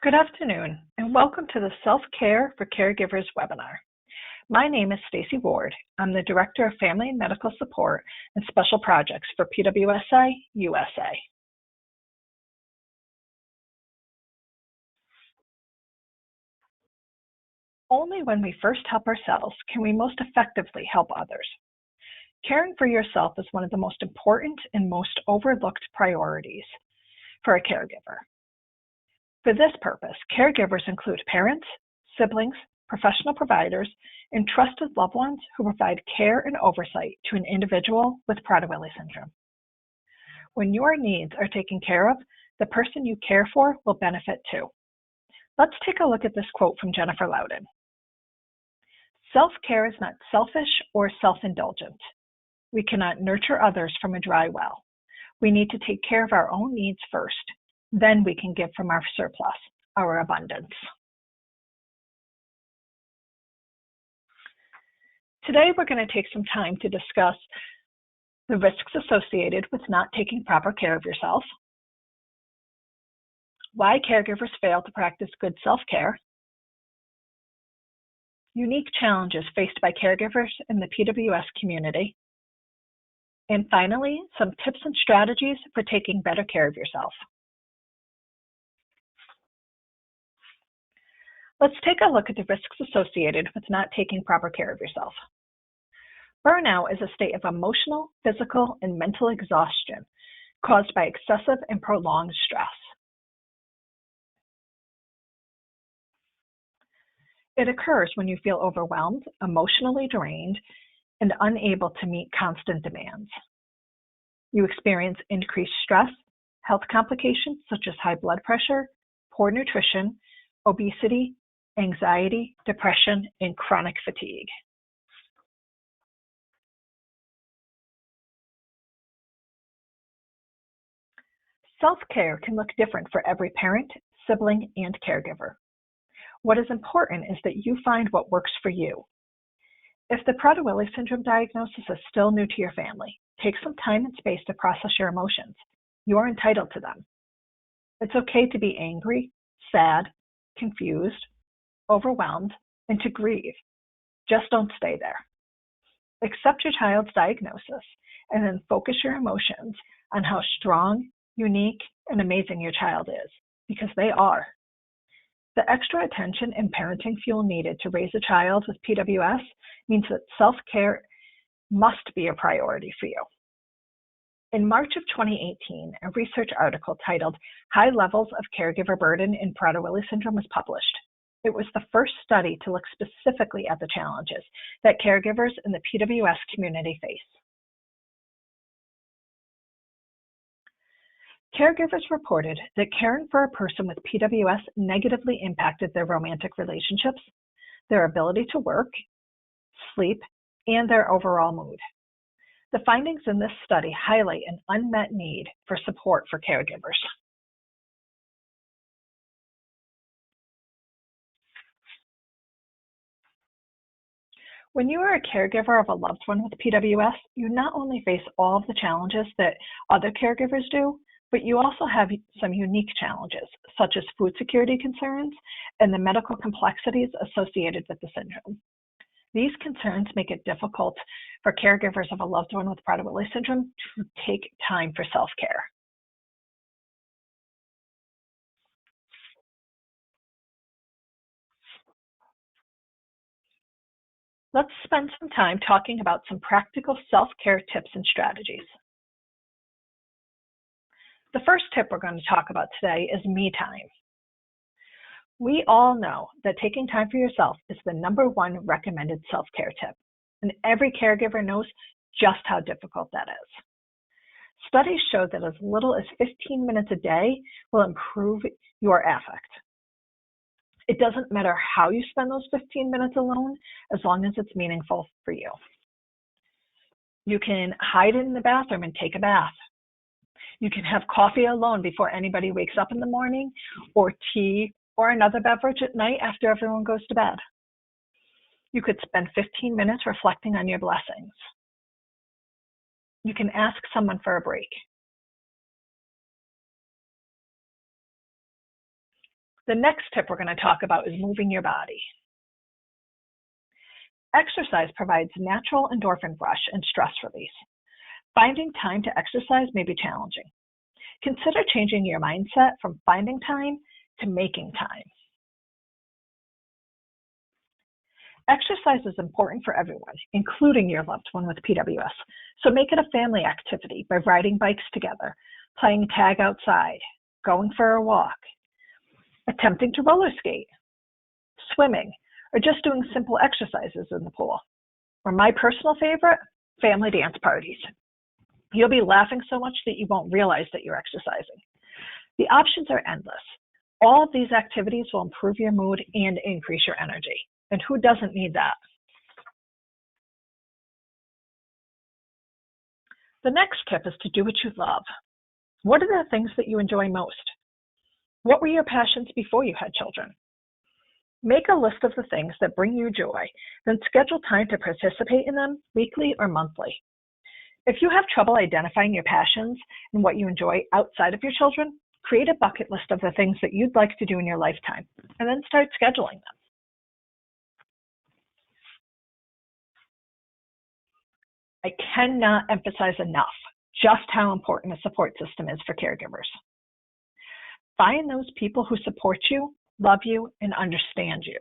Good afternoon, and welcome to the Self-Care for Caregivers webinar. My name is Stacy Ward. I'm the Director of Family and Medical Support and Special Projects for PWSI USA. Only when we first help ourselves can we most effectively help others. Caring for yourself is one of the most important and most overlooked priorities for a caregiver. For this purpose, caregivers include parents, siblings, professional providers, and trusted loved ones who provide care and oversight to an individual with Prader-Willi syndrome. When your needs are taken care of, the person you care for will benefit too. Let's take a look at this quote from Jennifer Loudon. Self-care is not selfish or self-indulgent. We cannot nurture others from a dry well. We need to take care of our own needs first. Then we can give from our surplus, our abundance. Today, we're going to take some time to discuss the risks associated with not taking proper care of yourself, why caregivers fail to practice good self-care, unique challenges faced by caregivers in the PWS community, and finally, some tips and strategies for taking better care of yourself. Let's take a look at the risks associated with not taking proper care of yourself. Burnout is a state of emotional, physical, and mental exhaustion caused by excessive and prolonged stress. It occurs when you feel overwhelmed, emotionally drained, and unable to meet constant demands. You experience increased stress, health complications such as high blood pressure, poor nutrition, obesity, anxiety, depression, and chronic fatigue. Self-care can look different for every parent, sibling, and caregiver. What is important is that you find what works for you. If the Prader-Willi syndrome diagnosis is still new to your family, take some time and space to process your emotions. You are entitled to them. It's okay to be angry, sad, confused, overwhelmed, and to grieve. Just don't stay there. Accept your child's diagnosis and then focus your emotions on how strong, unique, and amazing your child is, because they are. The extra attention and parenting fuel needed to raise a child with PWS means that self-care must be a priority for you. In March of 2018, a research article titled High Levels of Caregiver Burden in Prader-Willi Syndrome was published. It was the first study to look specifically at the challenges that caregivers in the PWS community face. Caregivers reported that caring for a person with PWS negatively impacted their romantic relationships, their ability to work, sleep, and their overall mood. The findings in this study highlight an unmet need for support for caregivers. When you are a caregiver of a loved one with PWS, you not only face all of the challenges that other caregivers do, but you also have some unique challenges, such as food security concerns and the medical complexities associated with the syndrome. These concerns make it difficult for caregivers of a loved one with Prader-Willi syndrome to take time for self-care. Let's spend some time talking about some practical self-care tips and strategies. The first tip we're going to talk about today is me time. We all know that taking time for yourself is the #1 recommended self-care tip, and every caregiver knows just how difficult that is. Studies show that as little as 15 minutes a day will improve your affect. It doesn't matter how you spend those 15 minutes alone, as long as it's meaningful for you. You can hide in the bathroom and take a bath. You can have coffee alone before anybody wakes up in the morning, or tea, or another beverage at night after everyone goes to bed. You could spend 15 minutes reflecting on your blessings. You can ask someone for a break. The next tip we're going to talk about is moving your body. Exercise provides natural endorphin rush and stress release. Finding time to exercise may be challenging. Consider changing your mindset from finding time to making time. Exercise is important for everyone, including your loved one with PWS, so make it a family activity by riding bikes together, playing tag outside, going for a walk, attempting to roller skate, swimming, or just doing simple exercises in the pool. Or my personal favorite, family dance parties. You'll be laughing so much that you won't realize that you're exercising. The options are endless. All of these activities will improve your mood and increase your energy. And who doesn't need that? The next tip is to do what you love. What are the things that you enjoy most? What were your passions before you had children? Make a list of the things that bring you joy, then schedule time to participate in them weekly or monthly. If you have trouble identifying your passions and what you enjoy outside of your children, create a bucket list of the things that you'd like to do in your lifetime, and then start scheduling them. I cannot emphasize enough just how important a support system is for caregivers. Find those people who support you, love you, and understand you.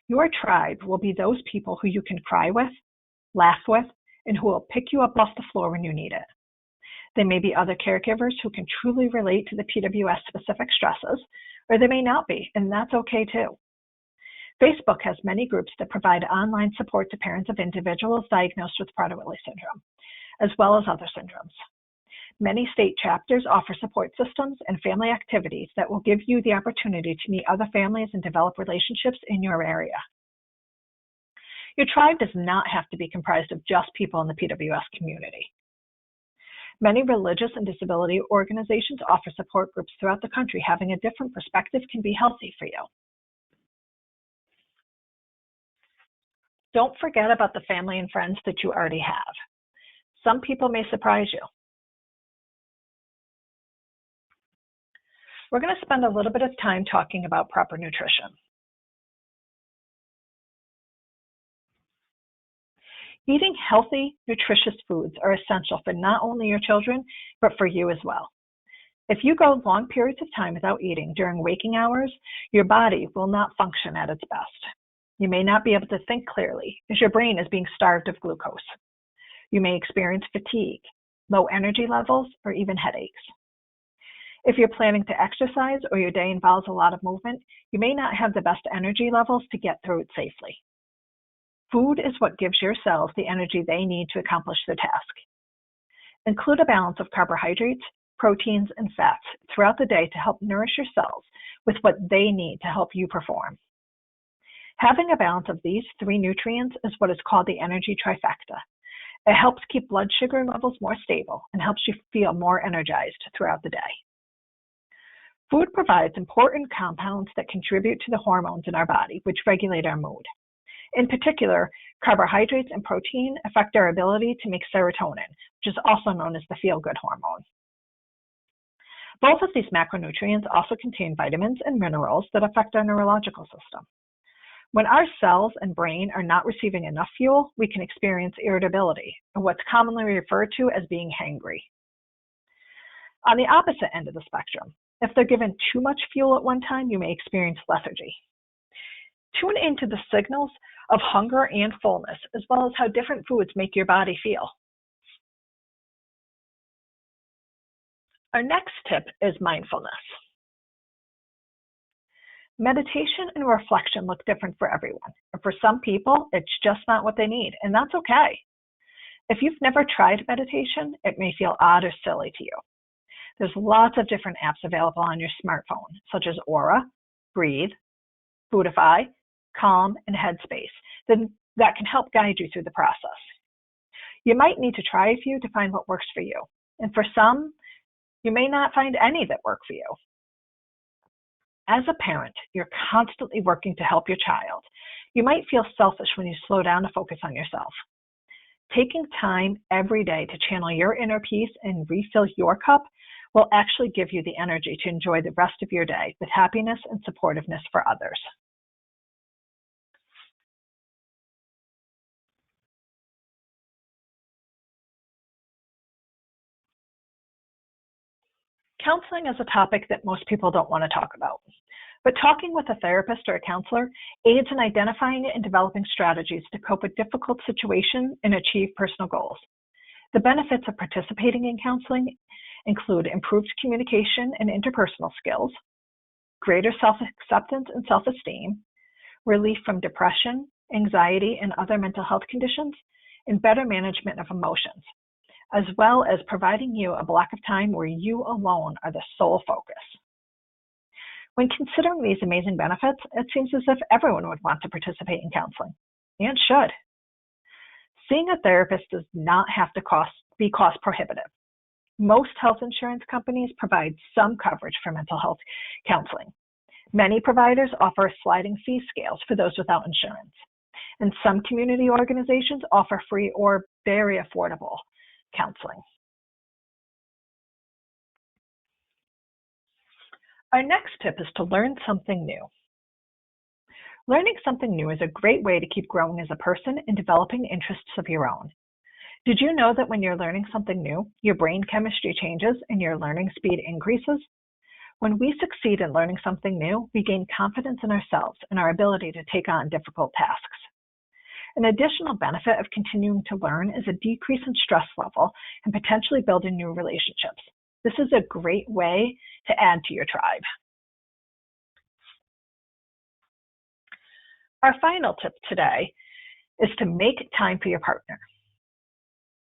Your tribe will be those people who you can cry with, laugh with, and who will pick you up off the floor when you need it. There may be other caregivers who can truly relate to the PWS-specific stresses, or they may not be, and that's okay too. Facebook has many groups that provide online support to parents of individuals diagnosed with Prader-Willi syndrome, as well as other syndromes. Many state chapters offer support systems and family activities that will give you the opportunity to meet other families and develop relationships in your area. Your tribe does not have to be comprised of just people in the PWS community. Many religious and disability organizations offer support groups throughout the country. Having a different perspective can be healthy for you. Don't forget about the family and friends that you already have. Some people may surprise you. We're going to spend a little bit of time talking about proper nutrition. Eating healthy, nutritious foods are essential for not only your children, but for you as well. If you go long periods of time without eating during waking hours, your body will not function at its best. You may not be able to think clearly as your brain is being starved of glucose. You may experience fatigue, low energy levels, or even headaches. If you're planning to exercise or your day involves a lot of movement, you may not have the best energy levels to get through it safely. Food is what gives your cells the energy they need to accomplish their task. Include a balance of carbohydrates, proteins, and fats throughout the day to help nourish your cells with what they need to help you perform. Having a balance of these three nutrients is what is called the energy trifecta. It helps keep blood sugar levels more stable and helps you feel more energized throughout the day. Food provides important compounds that contribute to the hormones in our body, which regulate our mood. In particular, carbohydrates and protein affect our ability to make serotonin, which is also known as the feel-good hormone. Both of these macronutrients also contain vitamins and minerals that affect our neurological system. When our cells and brain are not receiving enough fuel, we can experience irritability, or what's commonly referred to as being hangry. On the opposite end of the spectrum, if they're given too much fuel at one time, you may experience lethargy. Tune into the signals of hunger and fullness, as well as how different foods make your body feel. Our next tip is mindfulness. Meditation and reflection look different for everyone. And for some people, it's just not what they need, and that's okay. If you've never tried meditation, it may feel odd or silly to you. There's lots of different apps available on your smartphone, such as Aura, Breathe, Foodify, Calm, and Headspace that can help guide you through the process. You might need to try a few to find what works for you. And for some, you may not find any that work for you. As a parent, you're constantly working to help your child. You might feel selfish when you slow down to focus on yourself. Taking time every day to channel your inner peace and refill your cup will actually give you the energy to enjoy the rest of your day with happiness and supportiveness for others. Counseling is a topic that most people don't want to talk about, but talking with a therapist or a counselor aids in identifying and developing strategies to cope with difficult situations and achieve personal goals. The benefits of participating in counseling include improved communication and interpersonal skills, greater self-acceptance and self-esteem, relief from depression, anxiety, and other mental health conditions, and better management of emotions, as well as providing you a block of time where you alone are the sole focus. When considering these amazing benefits, it seems as if everyone would want to participate in counseling, and should. Seeing a therapist does not have to be cost prohibitive. Most health insurance companies provide some coverage for mental health counseling. Many providers offer sliding fee scales for those without insurance, and some community organizations offer free or very affordable counseling. Our next tip is to learn something new. Learning something new is a great way to keep growing as a person and developing interests of your own. Did you know that when you're learning something new, your brain chemistry changes and your learning speed increases? When we succeed in learning something new, we gain confidence in ourselves and our ability to take on difficult tasks. An additional benefit of continuing to learn is a decrease in stress level and potentially building new relationships. This is a great way to add to your tribe. Our final tip today is to make time for your partner.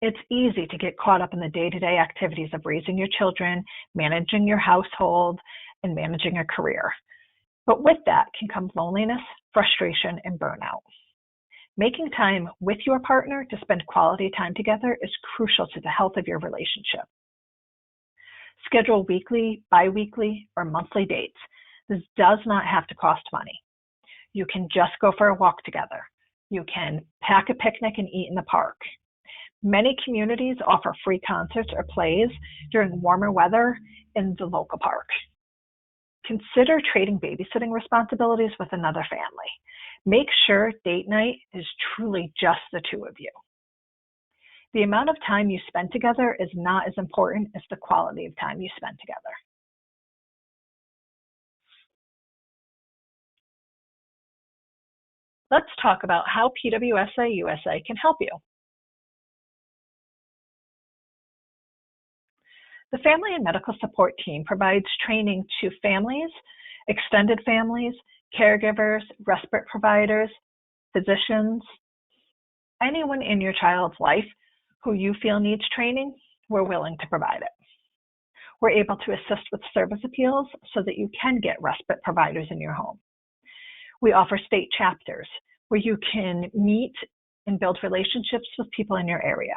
It's easy to get caught up in the day-to-day activities of raising your children, managing your household, and managing a career. But with that can come loneliness, frustration, and burnout. Making time with your partner to spend quality time together is crucial to the health of your relationship. Schedule weekly, bi-weekly, or monthly dates. This does not have to cost money. You can just go for a walk together. You can pack a picnic and eat in the park. Many communities offer free concerts or plays during warmer weather in the local park. Consider trading babysitting responsibilities with another family. Make sure date night is truly just the two of you. The amount of time you spend together is not as important as the quality of time you spend together. Let's talk about how PWSA USA can help you. The Family and Medical Support Team provides training to families, extended families, caregivers, respite providers, physicians, anyone in your child's life who you feel needs training, we're willing to provide it. We're able to assist with service appeals so that you can get respite providers in your home. We offer state chapters where you can meet and build relationships with people in your area.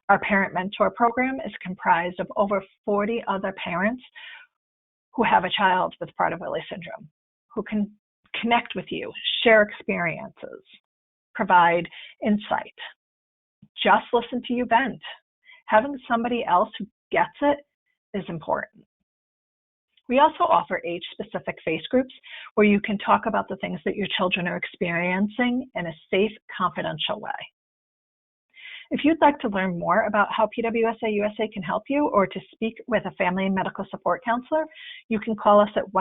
Our Parent Mentor program is comprised of over 40 other parents who have a child with Prader-Willi syndrome, who can connect with you, share experiences, provide insight. Just listen to you vent. Having somebody else who gets it is important. We also offer age-specific face groups where you can talk about the things that your children are experiencing in a safe, confidential way. If you'd like to learn more about how PWSA USA can help you or to speak with a family and medical support counselor, you can call us at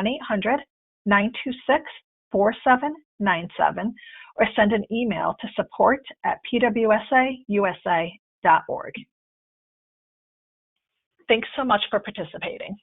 1-800-926-4797 or send an email to support@pwsausa.org. Thanks so much for participating.